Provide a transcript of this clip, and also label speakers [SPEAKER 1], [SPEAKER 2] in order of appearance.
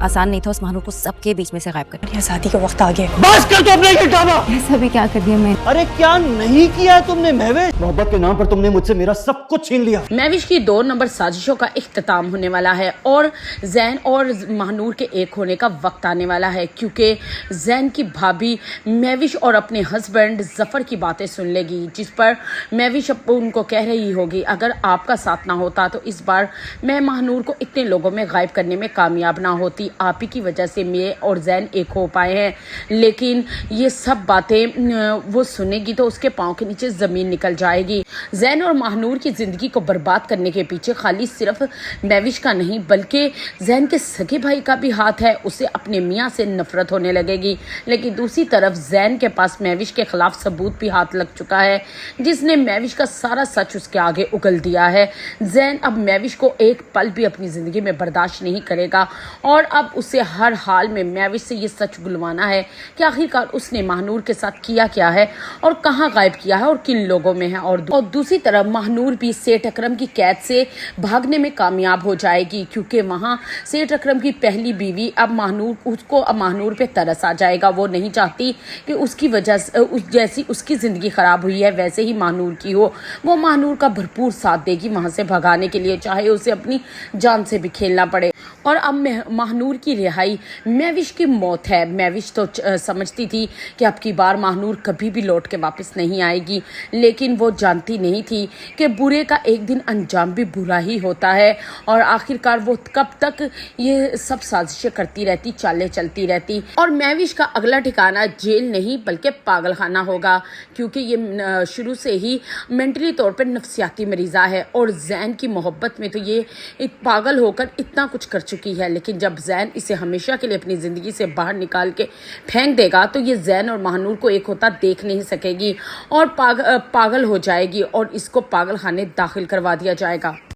[SPEAKER 1] आसान नहीं था उस महानूर को सबके बीच में से गायब करना।
[SPEAKER 2] ये शादी का वक्त आ गया।
[SPEAKER 3] बस कर तो अपना ये ड्रामा।
[SPEAKER 1] ऐसा भी क्या कर दिया मैं?
[SPEAKER 3] अरे क्या नहीं किया है तुमने महविश? मोहब्बत के नाम पर तुमने मुझसे मेरा सब कुछ छीन लिया।
[SPEAKER 4] महविश की 2 नंबर साजिशों का इख्तिताम होने वाला है और जैन और महानूर के एक होने का वक्त आने वाला है, क्योंकि जैन की भाभी महविश और अपने हस्बैंड जफर की बातें सुन लेगी, जिस पर महविश उनको कह रही होगी अगर आपका साथ ना होता तो इस बार मैं महानूर को इतने लोगों में गायब करने में कामयाब ना होती। आप ही की वजह से मैं और जैन एक हो पाए हैं। लेकिन ये सब बातें वो सुनेगी तो उसके पाँव के नीचे ज़मीन निकल जाएगी। जैन और महानूर की ज़िंदगी को बर्बाद करने के पीछे खाली सिर्फ महविश का नहीं बल्कि जैन के सगे भाई का भी हाथ है। उसे अपने मियाँ से नफरत होने लगेगी। लेकिन दूसरी तरफ जैन के पास महविश के खिलाफ सबूत भी हाथ लग चुका है, जिसने महविश का सारा सच उसके आगे उगल दिया है। जैन अब महविश को एक पल भी अपनी ज़िंदगी में बर्दाश्त नहीं करेगा और अब उसे हर हाल में महविश से ये सच बुलवाना है कि आखिरकार उसने महानूर के साथ किया क्या है और कहाँ गायब किया है और किन लोगों में है। और दूसरी तरफ महानूर भी सेठ अकरम की कैद से भागने में कामयाब हो जाएगी, क्योंकि वहाँ सेठ अकरम की पहली बीवी अब महानूर पे तरस आ जाएगा। वो नहीं चाहती कि उसकी वजह से जैसी उसकी ज़िंदगी ख़राब हुई है वैसे ही महानूर की हो। वो महानूर का भरपूर साथ देगी वहाँ से भगाने के लिए, चाहे उसे अपनी जान से भी खेलना पड़े। और अब महानूर की रिहाई महविश की मौत है। महविश तो समझती थी कि अब की बार महानूर कभी भी लौट के वापस नहीं आएगी, लेकिन वो जानती नहीं थी कि बुरे का एक दिन अंजाम भी बुरा ही होता है। और आखिरकार वो कब तक ये सब साजिशें करती रहती, चालें चलती रहती। और महविश का अगला ठिकाना जेल नहीं बल्कि पागल खाना होगा, क्योंकि ये शुरू से ही मेंटली तौर पर नफसियाती मरीज़ा है और जैन की मोहब्बत में तो ये पागल होकर इतना कुछ कर चुकी है। लेकिन जब जैन इसे हमेशा के लिए अपनी ज़िंदगी से बाहर निकाल के फेंक देगा तो ये जैन और महानूर को एक होता देख नहीं सकेगी और पागल हो जाएगी और इसको पागल खाने दाखिल करवा दिया जाएगा।